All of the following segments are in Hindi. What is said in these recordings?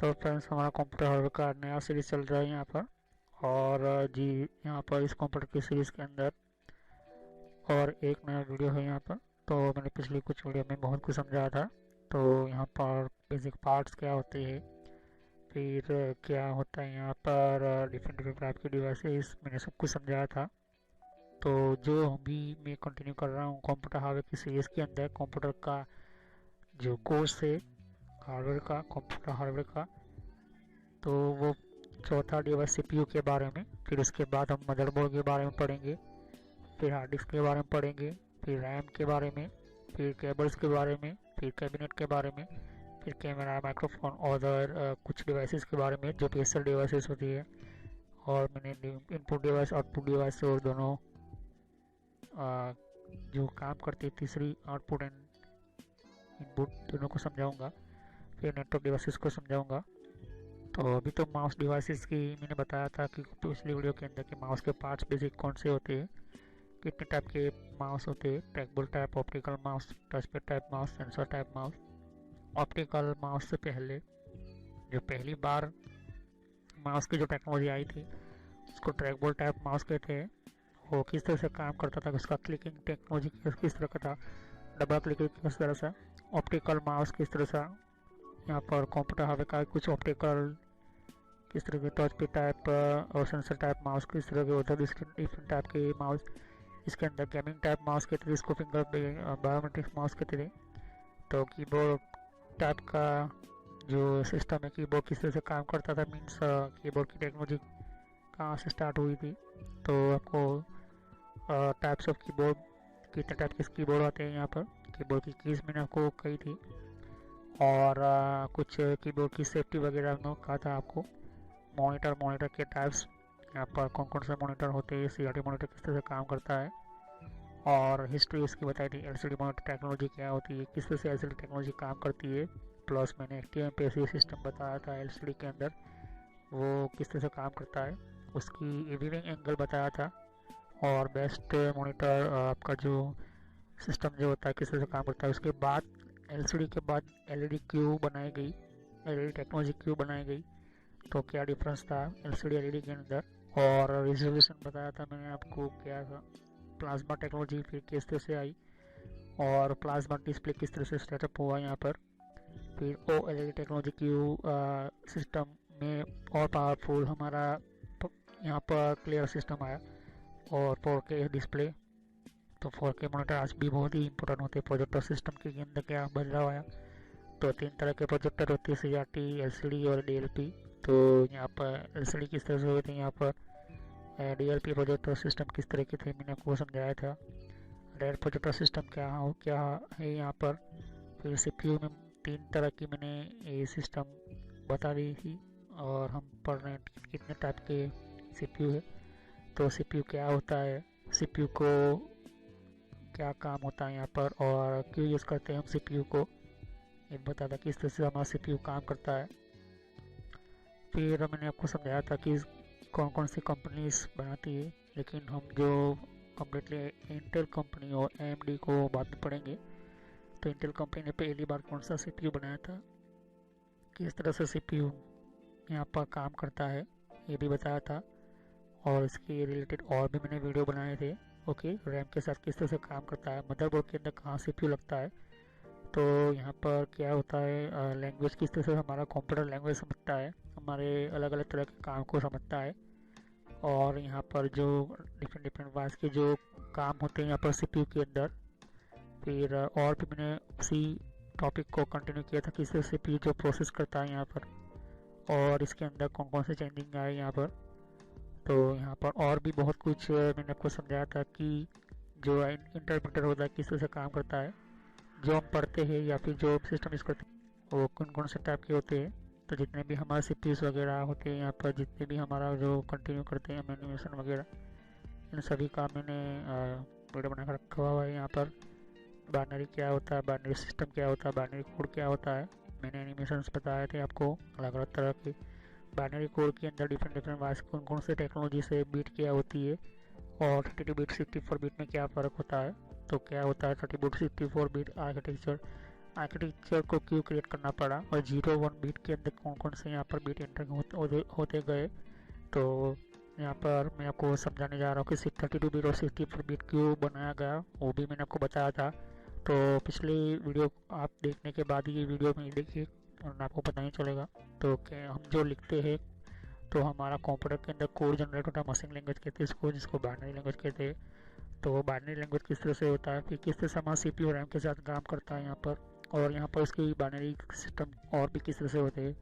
तो फ्रेंड्स, हमारा कंप्यूटर हार्डवेयर का नया सीरीज चल रहा है यहाँ पर। और जी, यहाँ पर इस कंप्यूटर की सीरीज के अंदर और एक नया वीडियो है यहाँ पर। तो मैंने पिछली कुछ वीडियो में बहुत कुछ समझाया था। तो यहाँ पर बेसिक पार्ट्स क्या होते हैं, फिर क्या होता है यहाँ पर डिफरेंट डिफरेंट टाइप के डिवाइसेस, मैंने सब कुछ समझाया था। तो जो अभी मैं कंटिन्यू कर रहा हूँ कंप्यूटर हार्डवेयर की सीरीज के अंदर, कंप्यूटर का जो कोर्स है हार्डवेयर का, कंप्यूटर हार्डवेयर का, तो वो चौथा डिवाइस सीपीयू के बारे में। फिर उसके बाद हम मदरबोर्ड के बारे में पढ़ेंगे, फिर हार्ड डिस्क के बारे में पढ़ेंगे, फिर रैम के बारे में, फिर केबल्स के बारे में, फिर कैबिनेट के बारे में, फिर कैमरा, माइक्रोफोन और कुछ डिवाइसेस के बारे में जो पीएसएल डिवाइसेस होती है। और मैंने इनपुट डिवाइस आउटपुट डिवाइस और दोनों जो काम करती है, तीसरी आउटपुट एंड इनपुट, दोनों को समझाऊंगा। फिर नेटवर्क डिवाइसेस को समझाऊंगा। तो अभी तो माउस डिवाइसेस की मैंने बताया था कि पिछली वीडियो के अंदर कि माउस के पार्ट्स बेसिक कौन से होते हैं, कितने टाइप के माउस होते हैं, trackball type, optical mouse, touchpad type mouse, sensor type mouse. Optical mouse से पहले जो पहली बार माउस की जो टेक्नोलॉजी आई थी उसको ट्रैकबॉल टाइप माउस कहते हैं। वो किस तरह से काम करता था, उसका क्लिकिंग टेक्नोलॉजी किस तरह का था, डबल क्लिकिंग किस तरह से, ऑप्टिकल माउस किस तरह से, यहाँ पर कंप्यूटर हार्डवेयर का कुछ ऑप्टिकल किस तरह के, टच पे टाइप और सेंसर टाइप माउस किस तरह के होते हैं, डिफरेंट टाइप के माउस। इसके अंदर गेमिंग टाइप माउस कहते थे, इसको फिंगर बायोमेट्रिक माउस कहते थे। तो कीबोर्ड टाइप का जो सिस्टम है, कीबोर्ड किस तरह से काम करता था, मीन्स कीबोर्ड की टेक्नोलॉजी कहाँ से स्टार्ट हुई थी। तो आपको टाइप्स ऑफ कीबोर्ड, कितने टाइप के कीबोर्ड आते हैं यहाँ पर, कीबोर्ड की कीज़ मैंने आपको कही थी। और कुछ कीबोर्ड की सेफ्टी वगैरह कहा था आपको। मॉनिटर के टाइप्स, यहाँ पर कौन कौन से मॉनिटर होते हैं, सीआरटी मॉनिटर किस तरह से काम करता है। और हिस्ट्री इसकी बताई थी, एलसीडी मॉनिटर टेक्नोलॉजी क्या होती है, किस तरह से एलसीडी टेक्नोलॉजी काम करती है। प्लस मैंने एक्टिव पैसिव सिस्टम बताया था एलसीडी के अंदर, वो किस तरह से काम करता है, उसकी व्यूइंग एंगल बताया था। और बेस्ट मॉनिटर आपका जो सिस्टम जो होता है किस तरह से काम करता है। उसके बाद एलसीडी के बाद एलईडी क्यू बनाई गई, एलईडी टेक्नोलॉजी क्यू बनाई गई। तो क्या डिफरेंस था एलसीडी एलईडी के अंदर। और रिजोल्यूशन बताया था मैंने आपको क्या था। प्लाज्मा टेक्नोलॉजी फिर किस तरह से आई, और प्लाज्मा डिस्प्ले किस तरह से सेटअप हुआ यहाँ पर। फिर O L E D technology Q system में और पावरफुल हमारा यहाँ पर क्लियर सिस्टम आया, और 4K डिस्प्ले। तो 4K मॉनिटर आज भी बहुत ही इंपॉर्टेंट होते हैं। प्रोजेक्टर सिस्टम के अंदर क्या बदलाव आया, तो 3 तरह के प्रोजेक्टर होते हैं, CRT, LCD और DLP। तो यहाँ पर LCD किस तरह से हुए थे, यहाँ पर DLP प्रोजेक्टर सिस्टम किस तरह के थे मैंने आपको समझाया था। रेड प्रोजेक्टर सिस्टम क्या है यहाँ पर। फिर CPU में 3 तरह की मैंने ये सिस्टम बता दी थी। और हम पढ़ रहे हैं कितने टाइप के CPU है। तो CPU क्या होता है, CPU को क्या काम होता है यहाँ पर, और क्यों यूज़ करते हैं हम CPU को, ये बता था किस तरह से हमारा CPU काम करता है। फिर मैंने आपको समझाया था कि कौन कौन सी कंपनीज बनाती है, लेकिन हम जो कम्प्लीटली इंटेल कंपनी और AMD को बाद में पढ़ेंगे। तो इंटेल कंपनी ने पहली बार कौन सा CPU बनाया था, किस तरह से CPU यहाँ पर काम करता है, ये भी बताया था। और इसके रिलेटेड और भी मैंने वीडियो बनाए थे। ओके, रैम के साथ किस तरह से काम करता है, मदरबोर्ड के अंदर कहाँ CPU लगता है। तो यहाँ पर क्या होता है, लैंग्वेज किस तरह से हमारा कंप्यूटर लैंग्वेज समझता है, हमारे अलग अलग तरह के काम को समझता है। और यहाँ पर जो डिफरेंट डिफरेंट वाइज के जो काम होते हैं यहाँ पर CPU के अंदर। फिर और भी मैंने उसी टॉपिक को कंटिन्यू किया था, किस तरह CPU जो प्रोसेस करता है यहाँ पर, और इसके अंदर कौन कौन से चेंजिंग आए यहाँ पर। तो यहाँ पर और भी बहुत कुछ मैंने आपको समझाया था कि जो इंटरप्रेटर होता है किस तरह से काम करता है, जो हम पढ़ते हैं या फिर जो सिस्टम यूज़ करते हैं वो कौन कौन से टाइप के होते हैं। तो जितने भी हमारे CPUs वगैरह होते हैं यहाँ पर, जितने भी हमारा जो कंटिन्यू करते हैं एनिमेशन वगैरह, इन सभी का मैंने वीडियो बनाकर रखा हुआ है यहाँ पर। बाइनरी क्या होता है, बाइनरी सिस्टम क्या होता है, बाइनरी कोड क्या होता है, मैंने एनिमेशंस बताए थे आपको अलग अलग तरह के। बाइनरी कोड के अंदर डिफरेंट डिफरेंट वाइज कौन कौन से टेक्नोलॉजी से बीट क्या होती है, और 32 बिट 64 बिट में क्या फ़र्क होता है। तो क्या होता है 32 बिट 64 बिट आर्किटेक्चर, आर्किटेक्चर को क्यों क्रिएट करना पड़ा और 0-1 बीट के अंदर कौन कौन से यहाँ पर बीट एंटर होते गए। तो यहाँ पर मैं आपको समझाने जा रहा हूँ कि 32 बीट और 64 बीट क्यों बनाया गया, वो भी मैंने आपको बताया था। तो पिछली वीडियो आप देखने के बाद ये वीडियो में देखिए और आपको पता नहीं चलेगा। तो क्या हम जो लिखते हैं तो हमारा कंप्यूटर के अंदर कोड जनरेट होता है, मशीन लैंग्वेज कहते हैं इसको, जिसको बाइनरी लैंग्वेज कहते हैं। तो बाइनरी लैंग्वेज किस तरह से होता है, फिर किस तरह से हमारा CPU रैम के साथ काम करता है यहाँ पर, और यहाँ पर उसकी बाइनरी सिस्टम और भी किस तरह से होते हैं।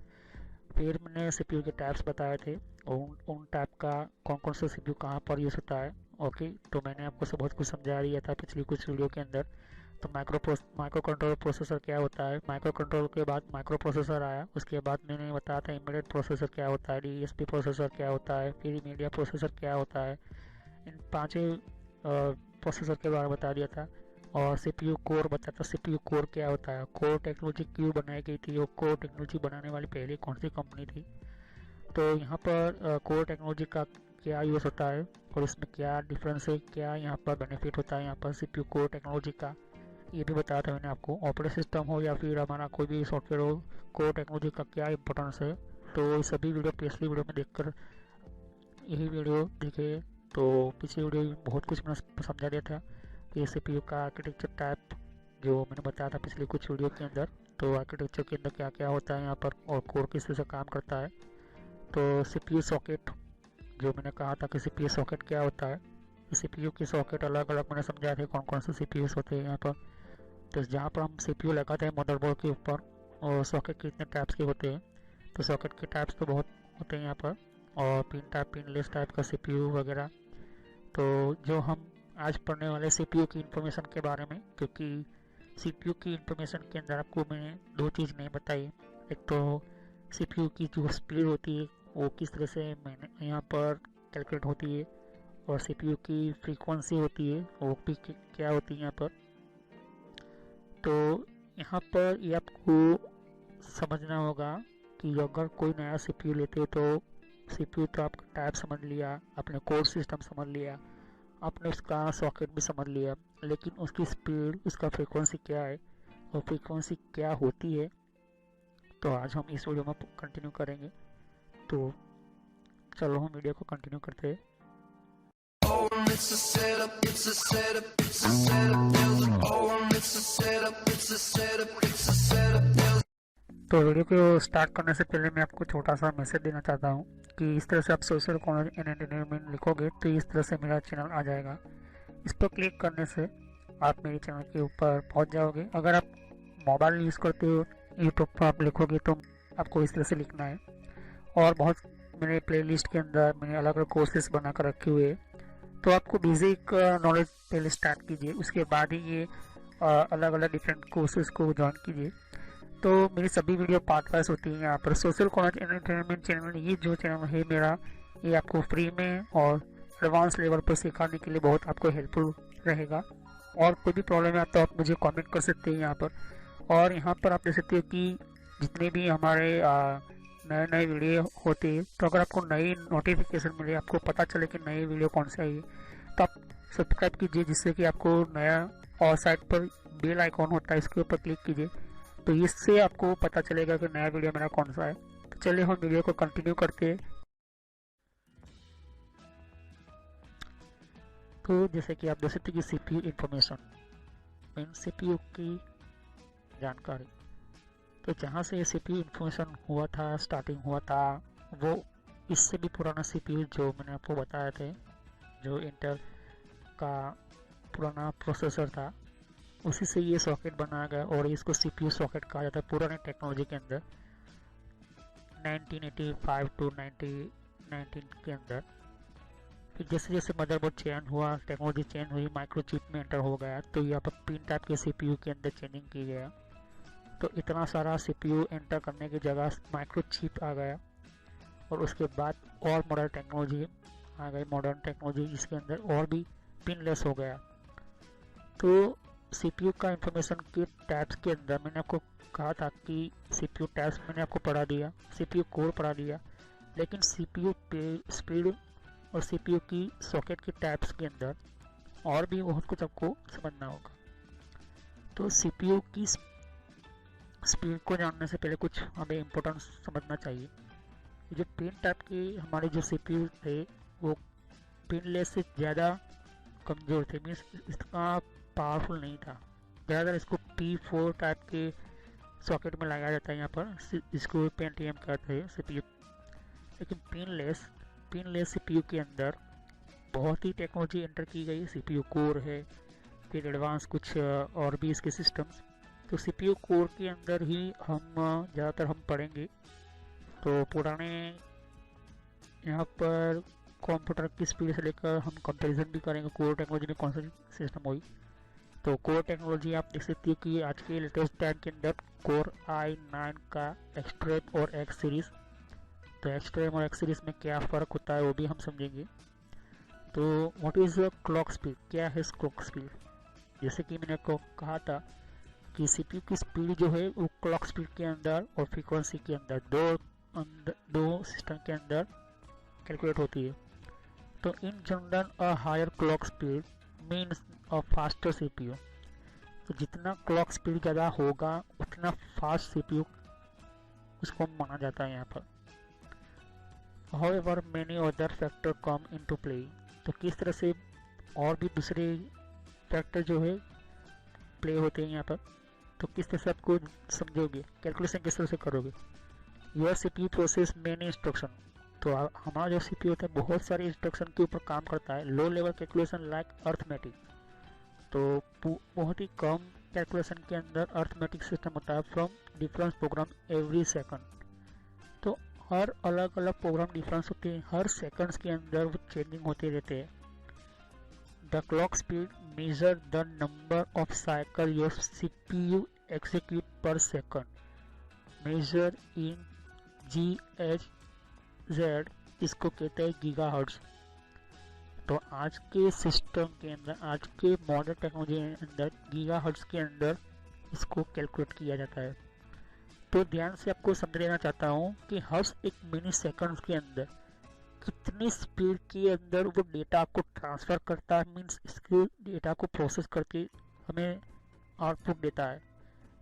फिर मैंने CPU के टाइप्स बताए थे और उन टाइप का कौन कौन सा CPU कहाँ पर यूज़ होता है। ओके, तो मैंने आपको सब बहुत कुछ समझा दिया था पिछली कुछ वीडियो के अंदर। तो माइक्रो कंट्रोलर प्रोसेसर क्या होता है, माइक्रो कंट्रोलर के बाद माइक्रो प्रोसेसर आया, उसके बाद मैंने बताया था इमीडिएट प्रोसेसर क्या होता है, DSP प्रोसेसर क्या होता है, फिर मीडिया प्रोसेसर क्या होता है। इन पाँचों प्रोसेसर के बारे में बता दिया था। और CPU कोर बताया था, CPU कोर क्या होता है, कोर टेक्नोलॉजी क्यों बनाई गई थी, वो कोर टेक्नोलॉजी बनाने वाली पहली कौन सी कंपनी थी। तो यहाँ पर कोर टेक्नोलॉजी का क्या यूज़ होता है और इसमें क्या डिफरेंस है, क्या यहाँ पर बेनिफिट होता है यहाँ पर CPU कोर टेक्नोलॉजी का, ये भी बताया था मैंने आपको। ऑपरेटिंग सिस्टम हो या फिर हमारा कोई भी सॉफ्टवेयर हो, कोर टेक्नोलॉजी का क्या इंपॉर्टेंस है। तो ये सभी वीडियो पिछली वीडियो में देखकर यही वीडियो देखे। तो पिछली वीडियो में बहुत कुछ मैंने समझा दिया था कि CPU का आर्किटेक्चर टाइप जो मैंने बताया था पिछली कुछ वीडियो के अंदर। तो आर्किटेक्चर के अंदर क्या क्या होता है यहाँ पर और कोर किस तरह से काम करता है। तो CPU सॉकेट जो मैंने कहा था कि CPU सॉकेट क्या होता है, CPU की सॉकेट अलग अलग मैंने समझाया थे कौन कौन से CPUs होते हैं यहाँ पर। तो जहाँ पर हम CPU लगाते हैं मदरबोर्ड के ऊपर और सॉकेट कितने टाइप्स के होते हैं, तो सॉकेट के टाइप्स तो बहुत होते हैं यहाँ पर, और पिनलेस टाइप का CPU वगैरह। तो जो हम आज पढ़ने वाले CPU की इंफॉर्मेशन के बारे में, क्योंकि CPU की इंफॉर्मेशन के अंदर आपको मैंने दो चीज़ नहीं बताई। एक तो CPU की जो स्पीड होती है वो किस तरह से मैंने यहाँ पर कैलकुलेट होती है, और CPU की फ्रीक्वेंसी होती है वो भी क्या होती है यहाँ पर। तो यहाँ पर ये आपको समझना होगा कि अगर कोई नया CPU लेते हो तो CPU तो आपका टाइप समझ लिया, आपने कोड सिस्टम समझ लिया, आपने उसका सॉकेट भी समझ लिया, लेकिन उसकी स्पीड, उसका फ्रीक्वेंसी क्या है और फ्रीक्वेंसी क्या होती है, तो आज हम इस वीडियो में कंटिन्यू करेंगे। तो चलो हम वीडियो को कंटिन्यू करते हैं। तो वीडियो को स्टार्ट करने से पहले मैं आपको छोटा सा मैसेज देना चाहता हूँ कि इस तरह से आप सोशल कॉलेज एंड एंटरटेनमेंट लिखोगे तो इस तरह से मेरा चैनल आ जाएगा। इस पर क्लिक करने से आप मेरे चैनल के ऊपर पहुँच जाओगे। अगर आप मोबाइल यूज़ करते हो यूट्यूब पर आप लिखोगे तो आपको इस तरह से लिखना है। और बहुत मेरे प्लेलिस्ट के अंदर मैंने अलग अलग कोर्सेज बना कर रखे हुए हैं, तो आपको बेसिक नॉलेज पहले स्टार्ट कीजिए, उसके बाद ही ये अलग अलग डिफरेंट कोर्सेज को ज्वाइन कीजिए। तो मेरी सभी वीडियो पार्ट वाइज होती है यहाँ पर। Social college and entertainment channel, ये जो चैनल है मेरा, ये आपको फ्री में और एडवांस लेवल पर सिखाने के लिए बहुत आपको हेल्पफुल रहेगा। और कोई भी प्रॉब्लम है तो आप मुझे कमेंट कर सकते हैं यहाँ पर। और यहाँ पर आप देख सकते हो कि जितने भी हमारे नए नए वीडियो होते हैं, तो अगर आपको नई नोटिफिकेशन मिले, आपको पता चले कि नई वीडियो कौन सी आई है, तो आप सब्सक्राइब कीजिए, जिससे कि आपको नया, और साइड पर बेल आइकॉन होता है इसके ऊपर क्लिक कीजिए, तो इससे आपको पता चलेगा कि नया वीडियो मेरा कौन सा है। तो चलिए हम वीडियो को कंटिन्यू करते हैं। तो जैसे कि आप देख सकते हैं कि CPU इंफॉर्मेशन मीन CPU की जानकारी, तो जहाँ से ये CPU इंफॉर्मेशन हुआ था, स्टार्टिंग हुआ था, वो इससे भी पुराना CPU जो मैंने आपको बताया थे, जो इंटेल का पुराना प्रोसेसर था, उसी से ये सॉकेट बनाया गया और इसको CPU सॉकेट कहा जाता है पुराने टेक्नोलॉजी के अंदर 1985 टू 1919 के अंदर। फिर जैसे जैसे मदरबोर्ड चेंज हुआ, टेक्नोलॉजी चेंज हुई, माइक्रोचिप में एंटर हो गया, तो यहाँ पर पिन टाइप के CPU के अंदर चेंजिंग की गया। तो इतना सारा CPU एंटर करने की जगह माइक्रोचिप आ गया, और उसके बाद और मॉडर्न टेक्नोलॉजी आ गई, मॉडर्न टेक्नोलॉजी जिसके अंदर और भी पिनलेस हो गया। तो CPU का इंफॉर्मेशन के टैब्स के अंदर मैंने आपको कहा था कि CPU टैब्स मैंने आपको पढ़ा दिया, CPU कोड पढ़ा दिया, लेकिन CPU स्पीड और CPU की सॉकेट के टैब्स के अंदर और भी बहुत कुछ आपको समझना होगा। तो CPU की स्पीड को जानने से पहले कुछ हमें इम्पोर्टेंस समझना चाहिए। जो पिन टाइप की हमारे जो सीपीयू थे वो पिनलेस से ज़्यादा कमज़ोर थे, मीन्स इसका पावरफुल नहीं था। ज़्यादातर इसको P4 टाइप के सॉकेट में लगाया जाता है यहाँ पर, इसको पेंटियम कहते हैं सीपीयू। लेकिन पिनलेस सीपीयू के अंदर बहुत ही टेक्नोलॉजी एंटर की गई। सीपीयू कोर है, फिर एडवांस कुछ और भी इसके सिस्टम्स। तो सीपीयू कोर के अंदर ही हम ज़्यादातर हम पढ़ेंगे। तो पुराने यहाँ पर कंप्यूटर की स्पीड से लेकर हम कंपैरिजन भी करेंगे कोर टेक्नोलॉजी में कौन सा सिस्टम होगी। तो कोर टेक्नोलॉजी आप देख सकते हो कि आज के लेटेस्ट टाइम के अंदर कोर i9 का एक्सट्रीम और एक्स सीरीज़। तो एक्सट्रीम और एक्स सीरीज़ में क्या फ़र्क होता है वो भी हम समझेंगे। तो व्हाट इज़ क्लॉक स्पीड, क्या है क्लॉक स्पीड। जैसे कि मैंने आपको कहा था कि सीपीयू की स्पीड जो है वो क्लॉक स्पीड के अंदर और फ्रीक्वेंसी के अंदर दो सिस्टम के अंदर कैलकुलेट होती है। तो in general a higher clock speed means a faster CPU. तो जितना क्लॉक स्पीड ज़्यादा होगा उतना फास्ट सीपीयू उसको माना जाता है यहाँ पर। However, many other factor come into play। तो किस तरह से और भी दूसरे फैक्टर जो है प्ले होते हैं यहाँ पर। तो किस तरह से आपको समझोगे, कैलकुलेशन किस तरह से करोगे। Your CPU process many instruction. तो हमारा जो सीपीयू होता है बहुत सारे इंस्ट्रक्शन के ऊपर काम करता है। Low level calculation like arithmetic. तो बहुत ही कम कैलकुलेशन के अंदर अर्थमेटिक सिस्टम होता है from difference program every second. तो हर अलग अलग प्रोग्राम डिफरेंस होते हैं, हर सेकंड्स के अंदर वो चेंजिंग होते रहते हैं। The clock speed measure the number of cycle your CPU execute पर सेकंड, मेजर इन GHz, इसको कहते हैं गीगाहर्ट्ज। तो आज के सिस्टम के अंदर, आज के मॉडर्न टेक्नोलॉजी के अंदर गीगाहर्ट्ज के अंदर इसको कैलकुलेट किया जाता है। तो ध्यान से आपको समझ लेना चाहता हूँ कि हर एक मिनी सेकंड के अंदर कितनी स्पीड के अंदर वो डेटा को ट्रांसफ़र करता है, मीन्स इसके डेटा को प्रोसेस करके हमें आउटपुट देता है।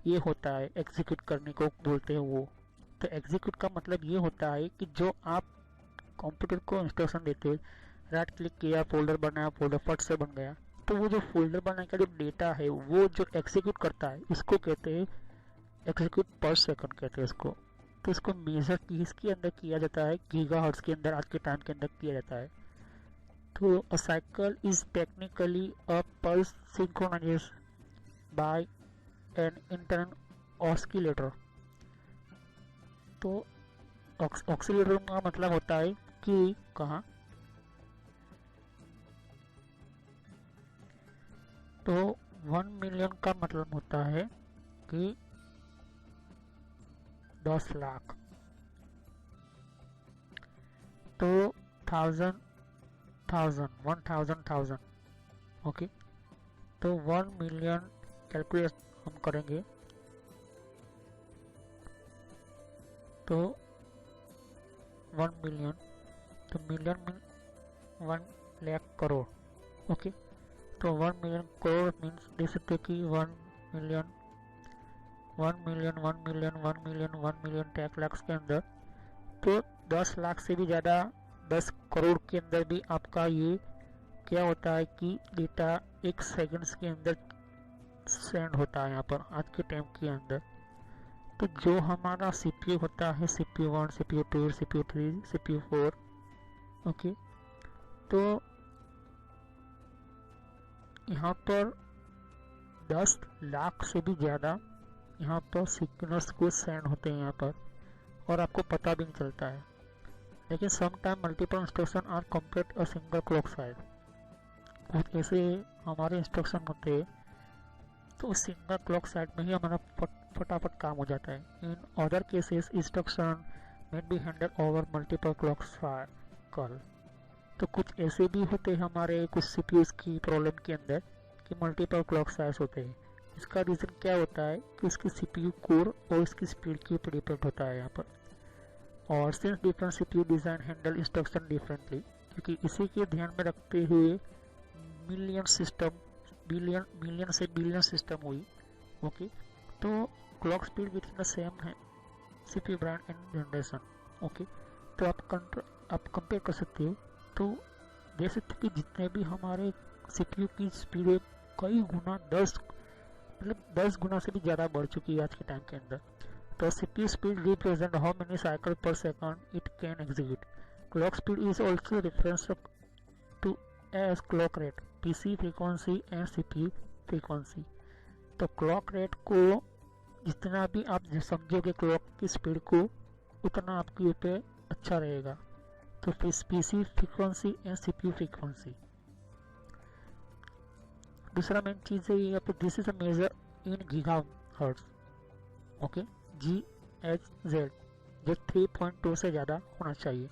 ये होता है एग्जीक्यूट करने को बोलते हैं वो। तो एग्जीक्यूट का मतलब ये होता है कि जो आप कंप्यूटर को इंस्ट्रक्शन देते हो, राइट क्लिक किया, फोल्डर बनाया, फोल्डर फट से बन गया। तो वो जो फोल्डर बनाने का जो डेटा है वो जो एग्जीक्यूट करता है उसको कहते हैं एग्जीक्यूट पर सेकंड कहते हैं इसको। तो इसको मेजर किसके अंदर किया जाता है, गीगाहर्ट्ज के अंदर, आज के टाइम के अंदर किया जाता है। तो a cycle is technically a pulse synchronised by an internal oscillator. तो ऑक्सीलेटर का मतलब होता है कि कहाँ, तो 1 मिलियन का मतलब होता है कि 10 लाख। तो 1000 ओके। तो 1 मिलियन कैलकुलेट हम करेंगे तो 1 मिलियन, तो मिलियन में 1 लाख करोड़। ओके। तो 1 मिलियन करोड़ मीन्स देख सकते कि 1 मिलियन 10 लाख के अंदर। तो 10 लाख से भी ज़्यादा 10 करोड़ के अंदर भी आपका ये क्या होता है कि डेटा 1 सेकंड्स के अंदर सेंड होता है यहाँ पर आज के टाइम के अंदर। तो जो हमारा सीपीयू होता है, CPU 1, CPU 2, CPU 3, CPU 4, okay. तो यहाँ पर 10 लाख से भी ज़्यादा यहाँ पर सिग्नल्स को सेंड होते हैं यहाँ पर, और आपको पता भी नहीं चलता है। लेकिन some time multiple instruction are complete a single clock side. कुछ ऐसे हमारे इंस्ट्रक्शन होते हैं तो सिंगल क्लॉक साइड में ही हमारा फटाफट काम हो जाता है। इन अदर केसेस इंस्ट्रक्शन में B handle over multiple clock cycle. तो कुछ ऐसे भी होते हैं हमारे कुछ सीपीयूज की प्रॉब्लम के अंदर कि मल्टीपल क्लॉक साइज होते हैं। इसका रीज़न क्या होता है कि उसकी सीपीयू कोर और उसकी स्पीड के ऊपर डिपेंड होता है यहाँ पर। और since different CPU design handle instruction differently, क्योंकि इसी के ध्यान में रखते हुए मिलियन से बिलियन सिस्टम हुई। ओके। तो clock speed with in the same है CPU brand and generation. Okay, तो आप कंपेयर कर सकते हो। तो देख सकते हो कि जितने भी हमारे CPU की स्पीड है कई गुना 10 गुना से भी ज़्यादा बढ़ चुकी है आज के टाइम के अंदर। तो CPU speed represent how many cycles per second it can execute. Clock speed is also reference to as clock rate, PC frequency and CPU frequency. तो क्लॉक रेट को जितना भी आप समझोगे क्लॉक की स्पीड को, उतना आपके ऊपर अच्छा रहेगा। तो PC frequency and CPU frequency. दूसरा मेन चीज़ है यहाँ पे this is a major in gigahertz. Okay, GHz जो 3.2 से ज़्यादा होना चाहिए।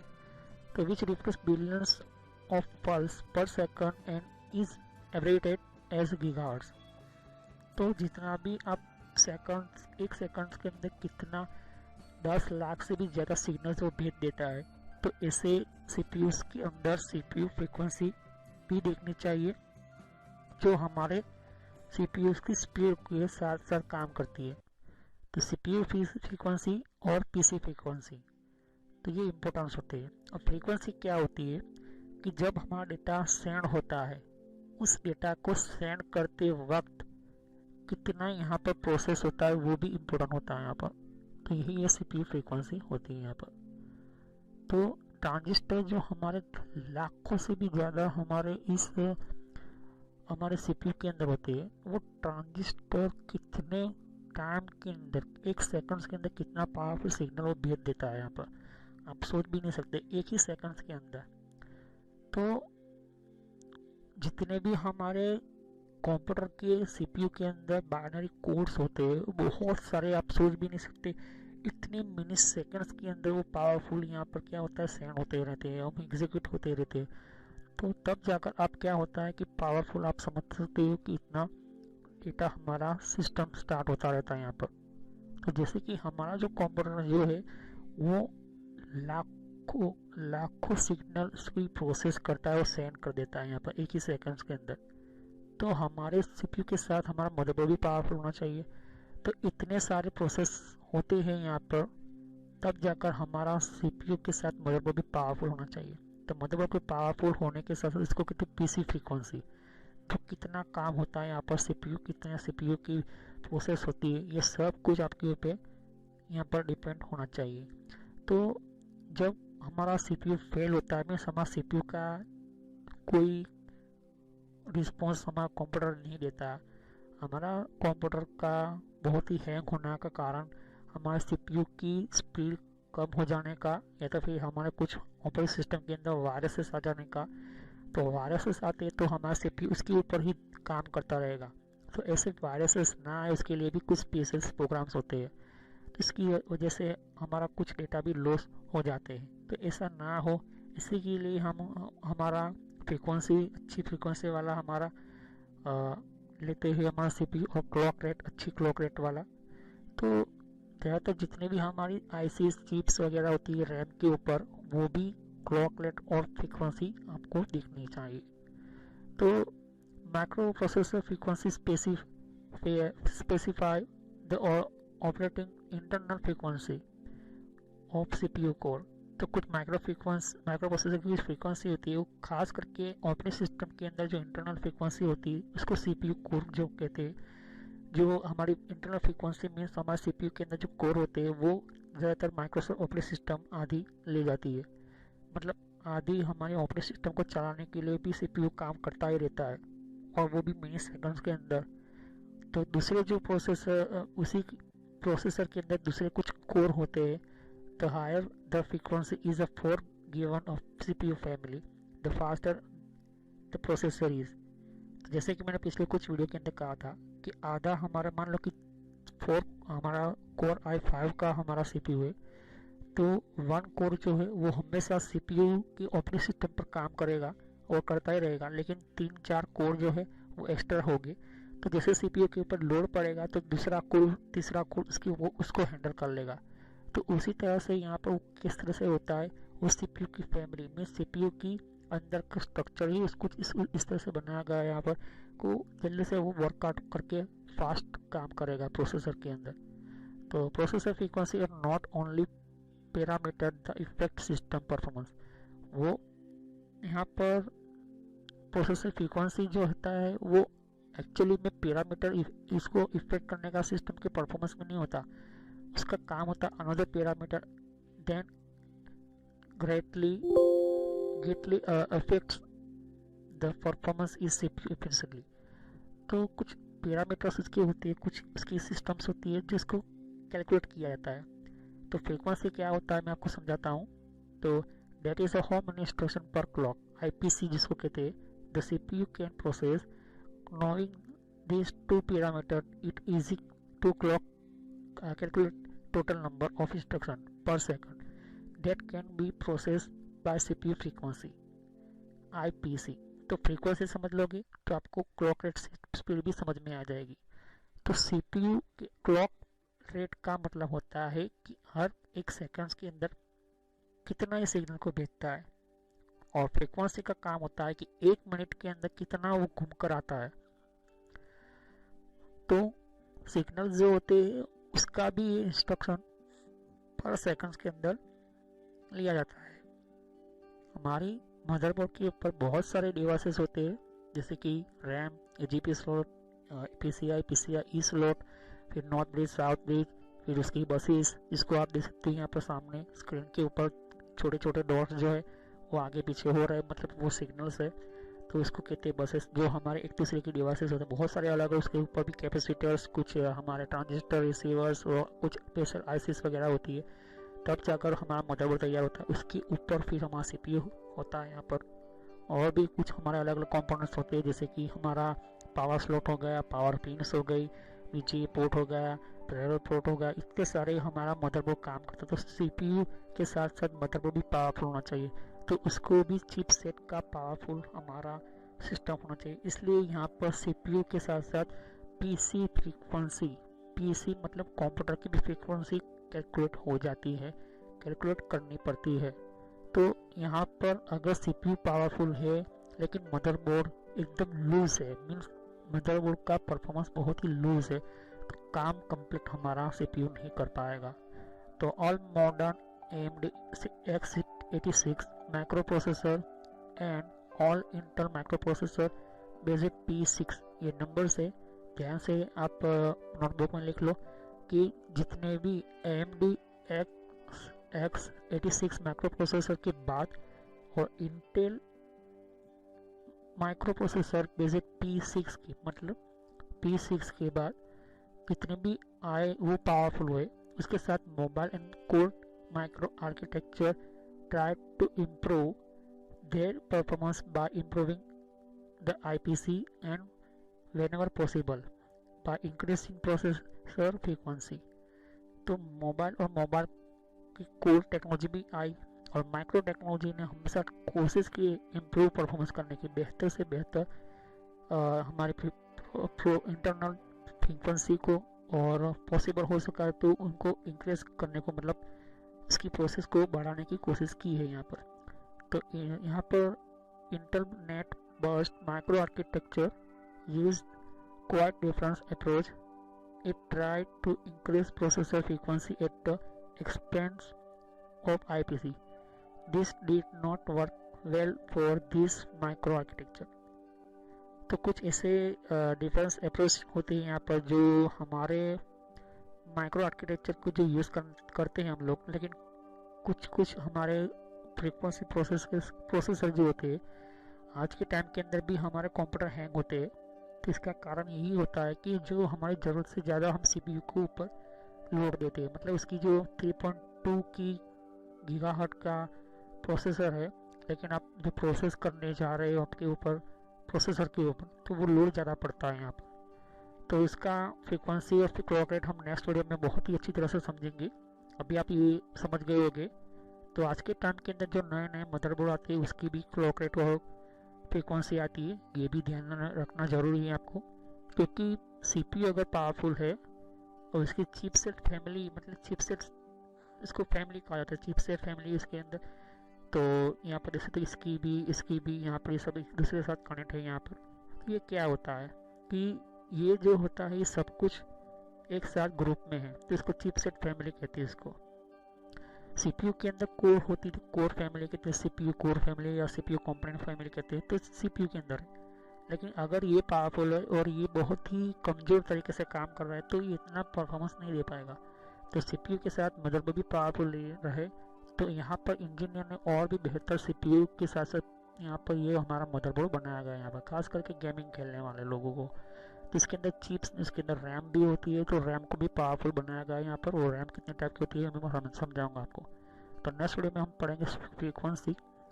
तो which reflects billions of pulse per second and is abbreviated as gigahertz. तो जितना भी आप एक सेकंड के अंदर कितना 10 लाख से भी ज़्यादा सिग्नल्स वो भेज देता है। तो ऐसे CPUs के अंदर CPU फ्रीक्वेंसी भी देखनी चाहिए जो हमारे CPUs की स्पीड के साथ साथ काम करती है। तो CPU फ्रीक्वेंसी और PC फ्रीक्वेंसी, तो ये इम्पोर्टेंस होती है। और फ्रीक्वेंसी क्या होती है कि जब हमारा डेटा सेंड होता है, उस डेटा को सेंड करते वक्त कितना यहाँ पर प्रोसेस होता है वो भी इम्पोर्टेंट होता है यहाँ पर। तो यही ये CPU फ्रीक्वेंसी होती है यहाँ पर। तो ट्रांजिस्टर जो हमारे लाखों से भी ज़्यादा हमारे CPU के अंदर होते हैं, वो ट्रांजिस्टर कितने टाइम के अंदर, एक सेकंड्स के अंदर कितना पावरफुल सिग्नल वो भेज देता है यहाँ पर, आप सोच भी नहीं सकते, एक ही सेकंड्स के अंदर। तो जितने भी हमारे कंप्यूटर के CPU के अंदर बाइनरी कोड्स होते हैं बहुत सारे, आप सोच भी नहीं सकते, इतने मिनी सेकंड्स के अंदर वो पावरफुल यहाँ पर क्या होता है सेंड होते रहते हैं, हम एग्जीक्यूट होते रहते हैं। तो तब जाकर आप क्या होता है कि पावरफुल आप समझ सकते हो कि इतना डेटा हमारा सिस्टम स्टार्ट होता रहता है यहाँ पर। तो जैसे कि हमारा जो कंप्यूटर जो है वो लाखों सिग्नल्स को प्रोसेस करता है और सेंड कर देता है यहाँ पर एक ही सेकंड्स के अंदर। तो हमारे CPU के साथ हमारा मदरबोर्ड भी पावरफुल होना चाहिए। तो इतने सारे प्रोसेस होते हैं यहाँ पर, तब जाकर हमारा CPU के साथ मदरबोर्ड भी पावरफुल होना चाहिए। तो मदरबोर्ड के पावरफुल होने के साथ इसको कहते हैं PC फ्रीक्वेंसी। तो कितना काम होता है यहाँ पर कितना CPU की प्रोसेस होती है, ये सब कुछ आपके ऊपर यहाँ पर डिपेंड होना चाहिए। तो जब हमारा CPU फेल होता है, मीन्स हमारा CPU का कोई रिस्पॉन्स हमारा कंप्यूटर नहीं देता, हमारा कंप्यूटर का बहुत ही हैंग होने का कारण हमारे CPU की स्पीड कम हो जाने का, या तो फिर हमारे कुछ ऑपरेटिंग सिस्टम के अंदर वायरसेस आ जाने का। तो वायरसेस आते तो हमारा CPU उसके ऊपर ही काम करता रहेगा। तो ऐसे वायरसेस ना आए उसके लिए भी कुछ स्पेशल प्रोग्राम्स होते हैं, तो इसकी वजह से हमारा कुछ डेटा भी लॉस हो जाते हैं। तो ऐसा ना हो इसी के लिए हमारा फ्रीक्वेंसी अच्छी फ्रीक्वेंसी वाला हमारा लेते हैं हमारा CPU, और क्लॉक रेट अच्छी क्लॉक रेट वाला। तो ज़्यादातर जितने भी हमारी ICs चिप्स वगैरह होती है रैम के ऊपर, वो भी क्लॉक रेट और फ्रीक्वेंसी आपको दिखनी चाहिए। तो micro processor frequency specify the operating internal frequency of CPU core. तो कुछ माइक्रो प्रोसेसर की फ्रीक्वेंसी होती है, वो खास करके ऑपरेटिंग सिस्टम के अंदर जो इंटरनल फ्रीक्वेंसी होती है उसको CPU कोर जो कहते हैं। जो हमारी इंटरनल फ्रीक्वेंसी मीन्स हमारे CPU के अंदर जो कोर होते हैं वो ज़्यादातर माइक्रोसॉफ्ट ऑपरेटिंग सिस्टम आदि ले जाती है। मतलब आदि हमारे ऑपरेटिंग सिस्टम को चलाने के लिए भी CPU काम करता ही रहता है, और वो भी मिनी सेकंड्स के अंदर। तो दूसरे जो उसी प्रोसेसर के अंदर दूसरे कुछ कोर होते हैं। The higher the frequency is a for given of CPU family, the faster the processor is. तो जैसे कि मैंने पिछले कुछ वीडियो के अंदर कहा था कि आधा हमारा, मान लो कि 4 हमारा कोर i5 का हमारा CPU है, तो 1 कोर जो है वो हमेशा CPU की ऑपरेटिंग सिस्टम पर काम करेगा और करता ही रहेगा, लेकिन 3-4 कोर जो है वो एक्स्ट्रा होंगे। तो जैसे CPU के ऊपर लोड पड़ेगा तो दूसरा कोर तीसरा कोर उसको हैंडल कर लेगा। तो उसी तरह से यहाँ पर किस तरह से होता है, वो CPU की फैमिली में CPU की अंदर का स्ट्रक्चर ही उसको इस तरह से बनाया गया है यहाँ पर को जल्दी से वो वर्कआउट करके फास्ट काम करेगा प्रोसेसर के अंदर। तो प्रोसेसर फ्रीक्वेंसी और not only parameter the effect system performance, वो यहाँ पर प्रोसेसर फ्रीक्वेंसी जो होता है वो एक्चुअली में पैरामीटर इसको इफेक्ट करने का सिस्टम के परफॉर्मेंस में नहीं होता, उसका काम होता है another parameter then greatly affects the performance is CPU efficiently। तो कुछ पैरामीटर्स उसकी होती है, कुछ उसकी सिस्टम्स होती है जिसको कैलकुलेट किया जाता है। तो फ्रीक्वेंसी क्या होता है मैं आपको समझाता हूँ। तो that is a how many instruction पर क्लॉक, आईपीसी जिसको कहते हैं। The CPU can process knowing these two parameters it easy to clock calculate total number of instruction per second that can be processed by CPU frequency IPC। तो फ्रीक्वेंसी समझ लोगे तो आपको क्लॉक रेट स्पीड भी समझ में आ जाएगी। तो CPU के क्लॉक रेट का मतलब होता है कि हर एक सेकंड्स के अंदर कितना ये सिग्नल को भेजता है, और फ्रीक्वेंसी का काम होता है कि 1 मिनट के अंदर कितना वो घूम कर आता है। तो सिग्नल जो होते हैं उसका भी इंस्ट्रक्शन पर सेकंड्स के अंदर लिया जाता है। हमारी मदरबोर्ड के ऊपर बहुत सारे डिवाइसेस होते हैं, जैसे कि रैम, जीपी स्लॉट, पीसीआई, ई स्लॉट, फिर नॉर्थ ब्रिज, साउथ ब्रिज, फिर उसकी बसेस, जिसको आप देख सकते हैं यहाँ पर सामने स्क्रीन के ऊपर छोटे छोटे डॉट्स जो है वो आगे पीछे हो रहा है, मतलब वो सिग्नल्स है। तो इसको कहते हैं बसेस, जो हमारे एक दूसरे के डिवाइसेस होते हैं बहुत सारे अलग है। उसके ऊपर भी कैपेसिटर्स, कुछ हमारे ट्रांजिस्टर, रिसीवर्स और कुछ स्पेशल आईसीस वगैरह होती है, तब जाकर हमारा मदरबोर्ड तैयार होता है। उसके ऊपर फिर हमारा सीपीयू होता है यहाँ पर, और भी कुछ हमारे अलग अलग कंपोनेंट्स होते हैं, जैसे कि हमारा पावर स्लॉट हो गया, पावर पिन्स हो गई, वीजीए पोर्ट हो गया, पैरेलल पोर्ट हो गया, इतने सारे हमारा मदरबोर्ड काम करता है। तो सीपीयू के साथ साथ मदरबोर्ड भी पावरफुल होना चाहिए, तो उसको भी चिपसेट का पावरफुल हमारा सिस्टम होना चाहिए। इसलिए यहाँ पर सीपीयू के साथ साथ पीसी फ्रीक्वेंसी, पीसी मतलब कंप्यूटर की भी फ्रीक्वेंसी कैलकुलेट हो जाती है, कैलकुलेट करनी पड़ती है। तो यहाँ पर अगर सीपीयू पावरफुल है लेकिन मदरबोर्ड एकदम लूज है, मीन्स मदरबोर्ड का परफॉर्मेंस बहुत ही लूज है, तो काम कंप्लीट हमारा सीपीयू नहीं कर पाएगा। तो all modern AMD x86 microprocessor and all Intel microprocessor basic P6, ये नंबर्स है, ध्यान से आप नोटबुक में लिख लो कि जितने भी AMD x86 माइक्रोप्रोसेसर के बाद और इंटेल माइक्रोप्रोसेसर बेसिक P6 की, मतलब P6 के बाद जितने भी आए वो पावरफुल हुए। उसके साथ mobile and core micro architecture try to improve their performance by improving the IPC and whenever possible by increasing processor frequency। तो मोबाइल और मोबाइल की कोर टेक्नोलॉजी भी आई और माइक्रो टेक्नोलॉजी ने हमेशा कोशिश की इम्प्रूव परफॉर्मेंस करने की, बेहतर से बेहतर हमारी इंटरनल फ्रीक्वेंसी को, और पॉसिबल हो सका तो उनको इंक्रीज करने को, मतलब इसकी प्रोसेस को बढ़ाने की कोशिश की है यहाँ पर। तो यहाँ पर Intel NetBurst micro architecture use quite different approach. It try to increase processor frequency at the expense of IPC। This did not work well for this micro architecture. तो कुछ ऐसे डिफरेंस अप्रोच होते हैं यहाँ पर जो हमारे माइक्रो आर्किटेक्चर को जो यूज़ करते हैं हम लोग, लेकिन कुछ हमारे फ्रीक्वेंसी प्रोसेसर जो होते हैं आज के टाइम के अंदर भी हमारे कंप्यूटर हैंग होते हैं। तो इसका कारण यही होता है कि जो हमारी ज़रूरत से ज़्यादा हम CPU को ऊपर लोड देते हैं, मतलब उसकी जो 3.2 की गीगाहर्ट्ज़ का प्रोसेसर है, लेकिन आप जो प्रोसेस करने जा रहे हो आपके ऊपर प्रोसेसर के ऊपर, तो वो लोड ज़्यादा पड़ता है यहाँ पर। तो इसका फ्रीक्वेंसी और क्लॉक रेट हम नेक्स्ट वीडियो में बहुत ही अच्छी तरह से समझेंगे। अभी आप ये समझ गए होंगे। तो आज के टाइम के अंदर जो नए नए मदरबोर्ड आते हैं उसकी भी क्लॉक रेट और फ्रीक्वेंसी आती है, ये भी ध्यान रखना ज़रूरी है आपको, क्योंकि CPU अगर पावरफुल है और इसकी चिपसेट फैमिली, मतलब चिपसेट इसको फैमिली कहा जाता है, चिपसेट फैमिली इसके अंदर, तो यहाँ पर जैसे तो इसकी भी यहाँ पर ये सब एक दूसरे के साथ कनेक्ट है यहाँ पर। तो ये क्या होता है कि ये जो होता है ये सब कुछ एक साथ ग्रुप में हैं, तो इसको चिपसेट फैमिली कहते हैं इसको। सीपीयू के अंदर कोर होती थी, कोर फैमिली कहते हैं, सीपीयू कोर फैमिली या सीपीयू कंपोनेंट फैमिली कहते हैं, तो सीपीयू के अंदर है। लेकिन अगर ये पावरफुल है और ये बहुत ही कमज़ोर तरीके से काम कर रहा है तो ये इतना परफॉर्मेंस नहीं दे पाएगा। तो सीपीयू के साथ मदरबोर्ड भी पावरफुल रहे, तो यहाँ पर इंजीनियर ने और भी बेहतर सीपीयू के साथ साथ यहाँ पर ये हमारा मदरबोर्ड बनाया गया है यहाँ पर, खास करके गेमिंग खेलने वाले लोगों को। तो इसके अंदर चिप्स, इसके अंदर रैम भी होती है, तो रैम को भी पावरफुल बनाया गया है यहाँ पर। और रैम कितने टाइप की होती है मैं समझाऊंगा आपको। तो नेक्स्ट वीडियो में हम पढ़ेंगे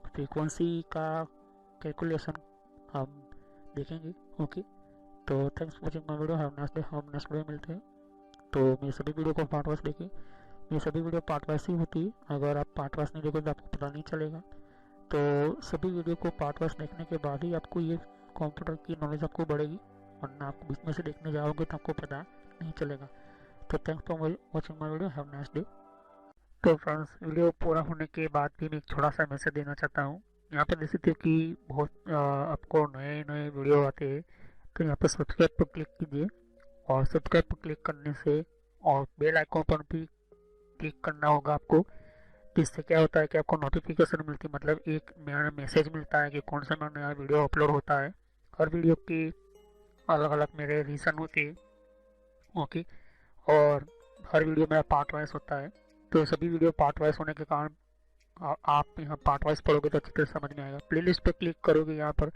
फ्रीक्वेंसी का कैलकुलेशन हम देखेंगे। ओके, तो thanks for watching my video, have nice day. हम नेक्स्ट वीडियो मिलते हैं। तो मेरे सभी वीडियो को पार्ट वाइज देखें, मेरी सभी वीडियो पार्ट वाइज ही होती है, अगर आप पार्ट वाइज नहीं देखोगे तो आपको पता नहीं चलेगा। तो सभी वीडियो को पार्ट वाइज देखने के बाद ही आपको ये कंप्यूटर की नॉलेज आपको बढ़ेगी, वरना आप बीच में से देखने जाओगे तो आपको पता नहीं चलेगा। तो thanks for watching my video, have nice day. तो फ्रेंड्स, वीडियो पूरा होने के बाद भी मैं एक छोटा सा मैसेज देना चाहता हूँ। यहाँ पर देख सकते हो कि बहुत आपको नए नए वीडियो आते हैं, तो यहाँ पर सब्सक्राइब पर क्लिक कीजिए, और सब्सक्राइब पर क्लिक करने से और बेल आइकॉन पर भी क्लिक करना होगा आपको। इससे क्या होता है कि आपको नोटिफिकेशन मिलती है, मतलब एक मेरा मैसेज मिलता है कि कौन सा नया वीडियो अपलोड होता है। हर वीडियो की अलग अलग मेरे रीज़न होते हैं। ओके, और हर वीडियो मेरा पार्ट वाइज होता है, तो सभी वीडियो पार्ट वाइज होने के कारण आप यहाँ पार्ट वाइज पढ़ोगे तो अच्छी तरह समझ में आएगा। प्लेलिस्ट पर क्लिक करोगे यहाँ पर,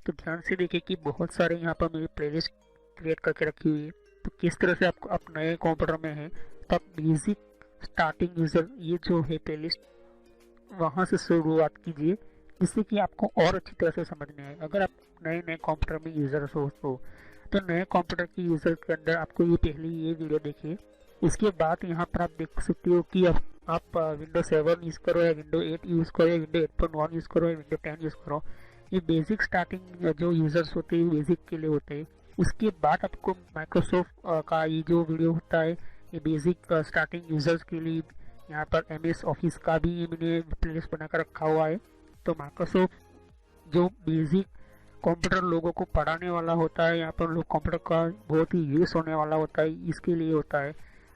तो ध्यान से देखिए कि बहुत सारे यहाँ पर मेरी प्लेलिस्ट क्रिएट करके रखी हुई है। तो किस तरह से आपको आप नए कंप्यूटर में हैं तो आप बेसिक स्टार्टिंग यूज़र ये जो है प्लेलिस्ट वहाँ से शुरुआत कीजिए, जिससे कि आपको और अच्छी तरह से समझ में आए। अगर आप नए नए कंप्यूटर में यूज़र हो तो नए कंप्यूटर की यूज़र के अंदर आपको ये पहले ये वीडियो देखिए। इसके बाद यहाँ पर आप देख सकते हो कि आप विंडो 7 यूज़ करो या विंडो 8 यूज़ करो या विंडो 8.1 यूज़ करो या विंडो 10 यूज़ करो। ये बेसिक स्टार्टिंग जो यूज़र्स होते हैं बेसिक के लिए होते हैं। उसके बाद आपको माइक्रोसॉफ्ट का ये जो वीडियो होता है ये बेसिक स्टार्टिंग यूज़र्स के लिए, यहाँ पर MS ऑफिस का भी मैंने प्लेलिस्ट बनाकर रखा हुआ है। तो माइक्रोसॉफ्ट जो बेसिक कंप्यूटर लोगों को पढ़ाने वाला होता है, यहाँ पर लोग कंप्यूटर का बहुत ही यूज़ होने वाला होता है, इसके लिए होता है।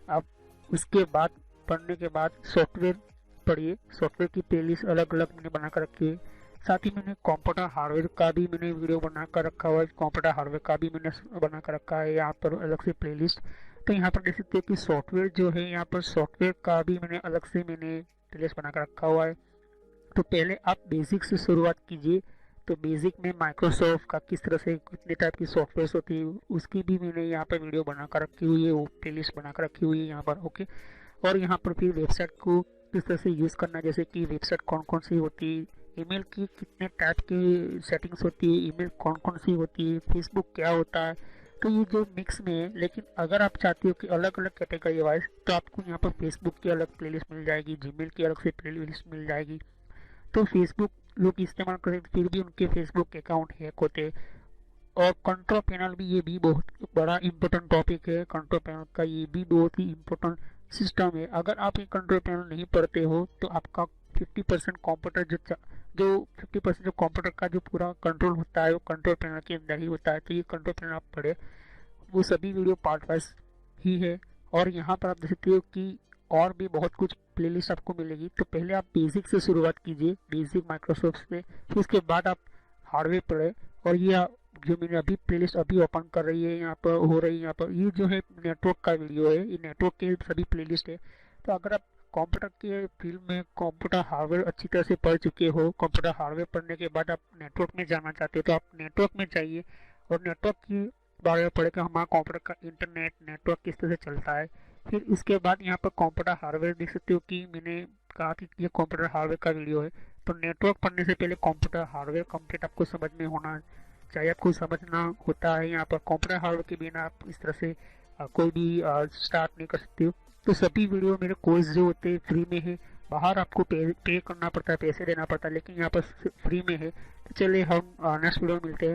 अब उसके बाद पढ़ने के बाद सॉफ्टवेयर पढ़िए, सॉफ्टवेयर की प्लेलिस्ट अलग अलग मैंने बना कर रखी है। साथ ही मैंने कंप्यूटर हार्डवेयर का भी मैंने वीडियो बना कर रखा हुआ है, कंप्यूटर हार्डवेयर का भी मैंने बना कर रखा है यहाँ पर अलग से प्लेलिस्ट। तो यहाँ पर देख सकते हो कि सॉफ्टवेयर जो है यहाँ पर सॉफ्टवेयर का भी मैंने अलग से प्लेलिस्ट बना कर रखा हुआ है। तो पहले आप बेसिक से शुरुआत कीजिए। तो बेसिक में माइक्रोसॉफ्ट का किस तरह से कितने टाइप की सॉफ्टवेयर होती है उसकी भी मैंने यहाँ पर वीडियो बना कर रखी हुई है, वो प्लेलिस्ट बना कर रखी हुई है यहाँ पर। ओके, और यहाँ पर फिर वेबसाइट को किस तरह से यूज़ करना, जैसे कि वेबसाइट कौन कौन सी होती है, ईमेल की कितने टाइप की सेटिंग्स होती है, ईमेल कौन कौन सी होती है, फेसबुक क्या होता है। तो ये जो मिक्स में है, लेकिन अगर आप चाहते हो कि अलग अलग कैटेगरी वाइज, तो आपको यहाँ पर फेसबुक की अलग प्लेलिस्ट मिल जाएगी, जीमेल की अलग से प्लेलिस्ट मिल जाएगी। तो फेसबुक लोग इस्तेमाल करें फिर भी उनके फेसबुक अकाउंट हैक होते। और कंट्रोल पैनल भी, ये भी बहुत बड़ा इम्पोर्टेंट टॉपिक है। कंट्रोल पैनल का ये भी बहुत ही इम्पोर्टेंट सिस्टम है। अगर आप ये कंट्रोल पैनल नहीं पढ़ते हो तो आपका 50% कंप्यूटर जो 50% जो कंप्यूटर का जो पूरा कंट्रोल होता है वो कंट्रोल पैनल के अंदर ही होता है। तो ये कंट्रोल पैनल आप पढ़े, वो सभी वीडियो पार्ट वाइज ही है। और यहाँ पर आप देख सकते हो कि और भी बहुत कुछ प्लेलिस्ट आपको मिलेगी। तो पहले आप बेसिक से शुरुआत कीजिए, बेसिक माइक्रोसॉफ्ट से, फिर उसके बाद आप हार्डवेयर पढ़े। और ये जो मैंने अभी प्लेलिस्ट अभी ओपन कर रही है यहाँ पर हो रही है, यहाँ पर ये जो है नेटवर्क का वीडियो है, ये नेटवर्क के सभी प्लेलिस्ट है। तो अगर आप कंप्यूटर के फील्ड में कंप्यूटर हार्डवेयर अच्छी तरह से पढ़ चुके हो, कंप्यूटर हार्डवेयर पढ़ने के बाद आप नेटवर्क में जाना चाहते हो तो आप नेटवर्क में जाइए और नेटवर्क की बारे में पढ़े कि हमारा कंप्यूटर का इंटरनेट नेटवर्क किस तरह से चलता है। फिर इसके बाद यहाँ पर कंप्यूटर हार्डवेयर देख सकते हो कि मैंने कहा कि ये कंप्यूटर हार्डवेयर का वीडियो है। तो नेटवर्क पढ़ने से पहले कंप्यूटर हार्डवेयर कंप्लीट आपको समझ में होना चाहिए, आपको समझना होता है। यहाँ पर कंप्यूटर हार्डवेयर के बिना आप इस तरह से कोई भी स्टार्ट नहीं कर सकते हो। तो सभी वीडियो मेरे कोर्स जो होते हैं फ्री में है, बाहर आपको पे करना पड़ता है, पैसे देना पड़ता है, लेकिन यहाँ पर फ्री में है। तो चलिए हम नेक्स्ट वीडियो में मिलते हैं।